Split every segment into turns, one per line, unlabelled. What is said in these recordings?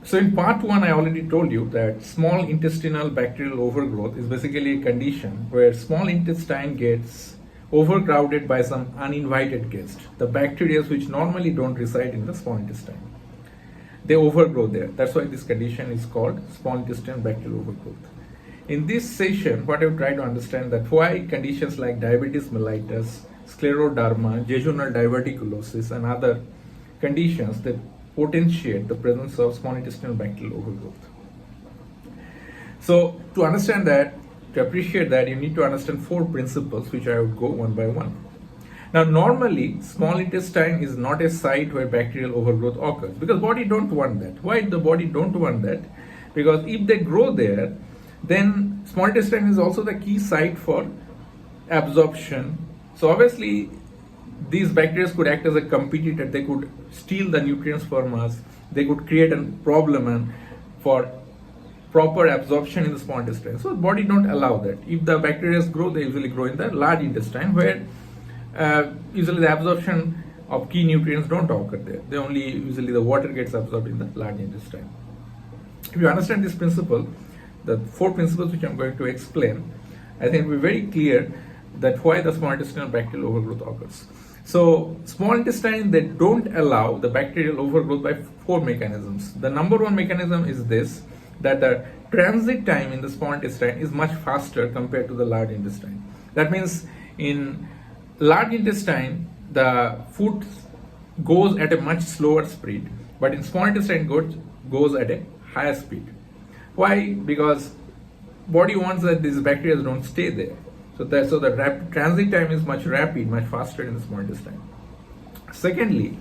So in part 1, I already told you that small intestinal bacterial overgrowth is basically a condition where small intestine gets overcrowded by some uninvited guest, the bacteria which normally don't reside in the small intestine. They overgrow there. That's why this condition is called small intestinal bacterial overgrowth. In this session, what I will try to understand that why conditions like diabetes mellitus, scleroderma, jejunal diverticulosis, and other conditions that potentiate the presence of small intestinal bacterial overgrowth. So to understand that, to appreciate that, you need to understand 4 principles, which I would go one by one. Now, normally, small intestine is not a site where bacterial overgrowth occurs because body don't want that. Why the body don't want that? Because if they grow there, then small intestine is also the key site for absorption. So obviously, these bacteria could act as a competitor. They could steal the nutrients from us. They could create a problem and for proper absorption in the small intestine. So the body don't allow that. If the bacteria grow, they usually grow in the large intestine where usually the absorption of key nutrients don't occur there. They only usually the water gets absorbed in the large intestine. If you understand this principle, the 4 principles which I'm going to explain, I think it will be very clear that why the small intestinal bacterial overgrowth occurs. So small intestine, they don't allow the bacterial overgrowth by 4 mechanisms. The number 1 mechanism is this, that the transit time in the small intestine is much faster compared to the large intestine. That means in large intestine, the food goes at a much slower speed, but in small intestine goes at a higher speed. Why? Because body wants that these bacteria don't stay there. So the transit time is much rapid, much faster in the small intestine. Secondly,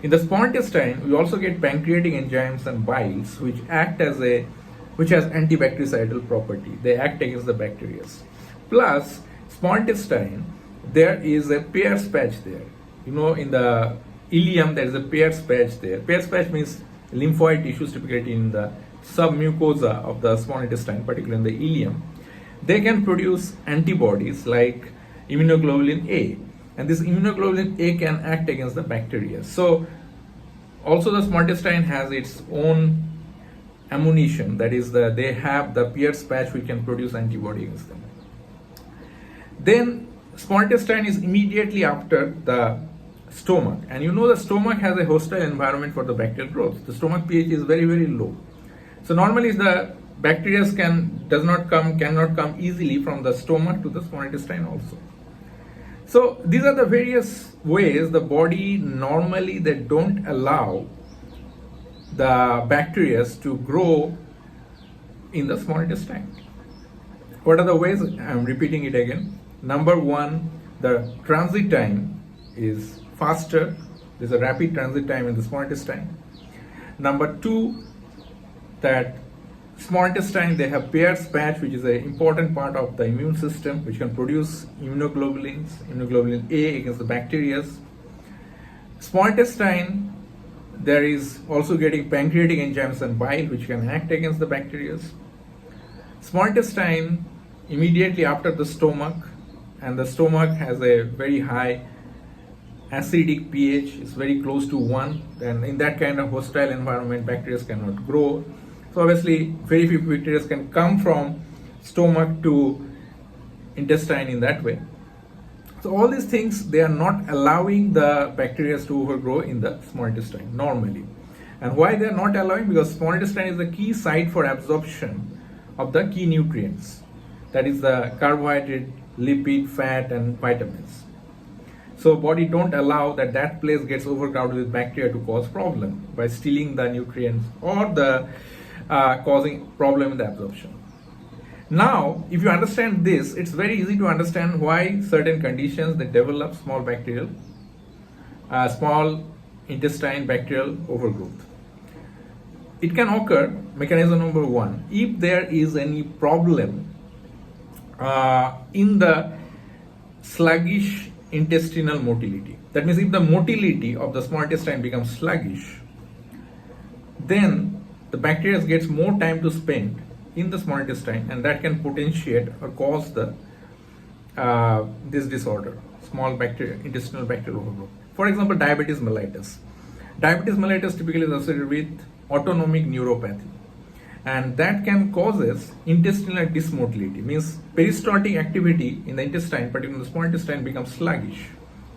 in the small intestine, we also get pancreatic enzymes and biles, which has antibactericidal property. They act against the bacteria. Plus, small intestine, there is a Peyer's patch there. You know, in the ileum, there is a Peyer's patch there. Peyer's patch means lymphoid tissues, typically in the submucosa of the small intestine, particularly in the ileum. They can produce antibodies like immunoglobulin A, and this immunoglobulin A can act against the bacteria. So also the small intestine has its own ammunition, that is they have the Peyer's patch which can produce antibody against them. Then small intestine is immediately after the stomach, and you know the stomach has a hostile environment for the bacterial growth. The stomach pH is very, very low. So normally the bacteria cannot come easily from the stomach to the small intestine also. So these are the various ways the body normally they don't allow the bacteria to grow in the small intestine. What are the ways? I'm repeating it again. Number 1, the transit time is faster. There's a rapid transit time in the small intestine. Number 2, that small intestine, they have Peyer's patch, which is an important part of the immune system, which can produce immunoglobulin A against the bacteria. Small intestine, there is also getting pancreatic enzymes and bile, which can act against the bacteria. Small intestine, immediately after the stomach, and the stomach has a very high acidic pH, it's very close to 1, and in that kind of hostile environment, bacteria cannot grow. So obviously, very few bacteria can come from stomach to intestine in that way. So all these things, they are not allowing the bacteria to overgrow in the small intestine normally. And why they are not allowing? Because small intestine is the key site for absorption of the key nutrients. That is the carbohydrate, lipid, fat, and vitamins. So body don't allow that place gets overcrowded with bacteria to cause problem by stealing the nutrients or the causing problem in the absorption. Now, if you understand this, it's very easy to understand why certain conditions that develop small intestine bacterial overgrowth. It can occur, mechanism number 1, if there is any problem in the sluggish intestinal motility. That means if the motility of the small intestine becomes sluggish, then the bacteria gets more time to spend in the small intestine, and that can potentiate or cause this disorder, intestinal bacterial overgrowth. For example, diabetes mellitus. Diabetes mellitus typically is associated with autonomic neuropathy, and that can causes intestinal dysmotility, means peristaltic activity in the intestine, particularly in the small intestine, becomes sluggish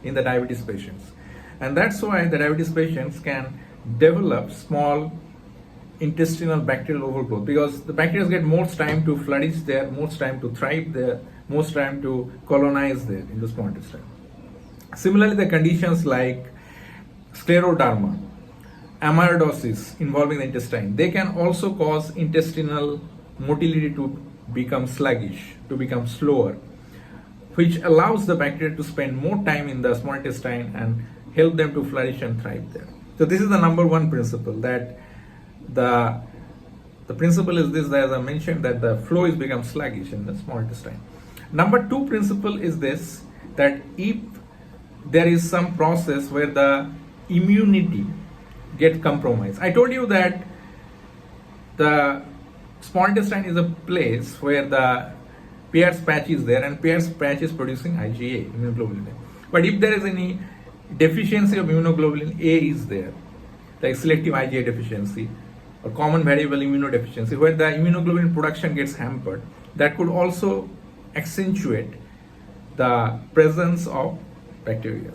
in the diabetes patients. And that's why the diabetes patients can develop small intestinal bacterial overgrowth, because the bacteria get more time to flourish there, more time to thrive there, more time to colonize there in the small intestine. Similarly, the conditions like scleroderma, amyloidosis involving the intestine, they can also cause intestinal motility to become sluggish, to become slower, which allows the bacteria to spend more time in the small intestine and help them to flourish and thrive there. So this is the number one principle, that the principle is this, that as I mentioned, that the flow is become sluggish in the small intestine. Number two principle is this, that if there is some process where the immunity get compromised. I told you that the small intestine is a place where the Pear's patch is there, and Pear's patch is producing IgA, immunoglobulin A. But if there is any deficiency of immunoglobulin A is there, like selective IgA deficiency or common variable immunodeficiency, where the immunoglobulin production gets hampered, that could also accentuate the presence of bacteria.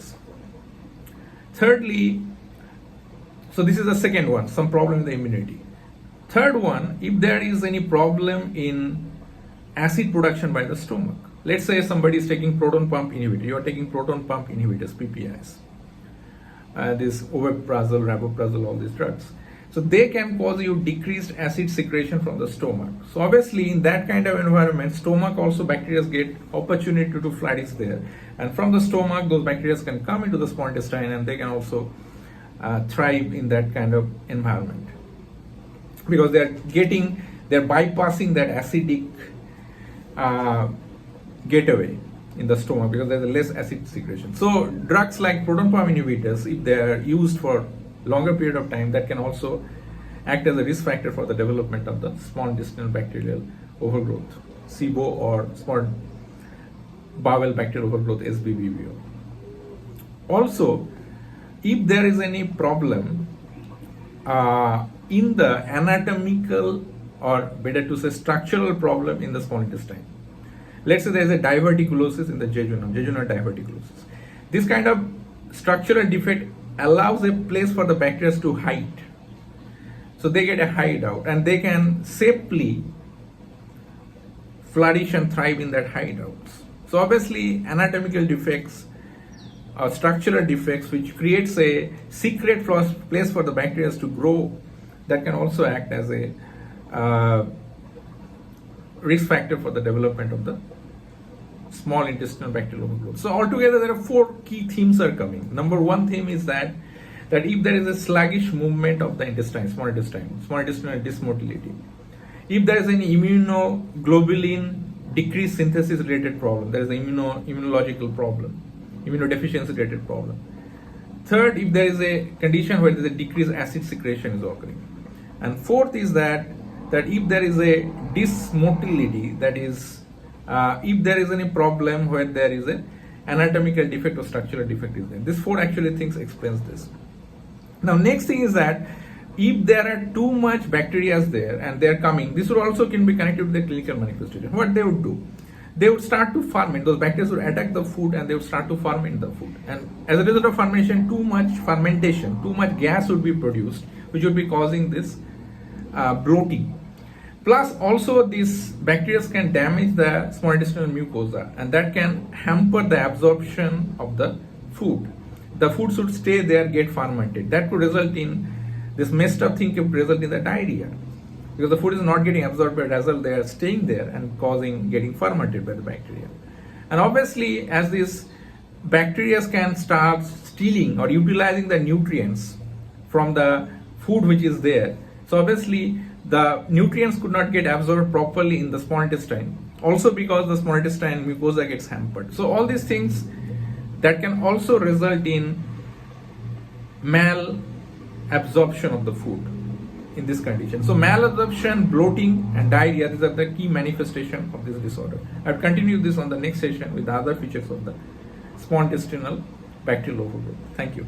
Thirdly, so this is the second one, some problem in the immunity. Third one, if there is any problem in acid production by the stomach. Let's say somebody is taking proton pump inhibitor, you are taking proton pump inhibitors, PPIs, this omeprazole, rabeprazole, all these drugs. So they can cause you decreased acid secretion from the stomach. So obviously in that kind of environment, stomach also bacteria get opportunity to flourish there. And from the stomach, those bacteria can come into the small intestine and they can also thrive in that kind of environment. Because they're bypassing that acidic getaway in the stomach, because there's less acid secretion. So drugs like proton pump inhibitors, if they are used for longer period of time, that can also act as a risk factor for the development of the small intestinal bacterial overgrowth, SIBO, or small bowel bacterial overgrowth, SBBBO. Also, if there is any problem in the anatomical, or better to say structural problem in the small intestine, let's say there is a diverticulosis in the jejunum diverticulosis. This kind of structural defect allows a place for the bacteria to hide. So they get a hideout and they can safely flourish and thrive in that hideouts. So obviously anatomical defects or structural defects which creates a secret place for the bacteria to grow, that can also act as a risk factor for the development of the small intestinal bacterial overgrowth. So altogether there are four key themes are coming. Number one theme is that if there is a sluggish movement of the intestine, small intestinal dysmotility, if there is an immunoglobulin decreased synthesis related problem, there is an immunological problem, immunodeficiency related problem. Third, if there is a condition where there is a decreased acid secretion is occurring. And fourth is that if there is a dysmotility, that is if there is any problem where there is an anatomical defect or structural defect is there. This four actually things explains this. Now next thing is that if there are too much bacteria there and they are coming, this would also can be connected to the clinical manifestation. What they would do, they would start to ferment. Those bacteria would attack the food and they would start to ferment the food. And as a result of fermentation, too much gas would be produced, which would be causing this bloating. Plus also these bacteria can damage the small intestinal mucosa, and that can hamper the absorption of the food. The food should stay there, get fermented. That could result in this messed up thing, could result in the diarrhea, because the food is not getting absorbed, but as well they are staying there and getting fermented by the bacteria. And obviously as these bacteria can start stealing or utilizing the nutrients from the food which is there, so obviously the nutrients could not get absorbed properly in the small intestine, also because the small intestine mucosa gets hampered. So all these things that can also result in malabsorption of the food in this condition. So malabsorption, bloating and diarrhea, these are the key manifestations of this disorder. I'll continue this on the next session with the other features of the small intestinal bacterial overgrowth. Thank you.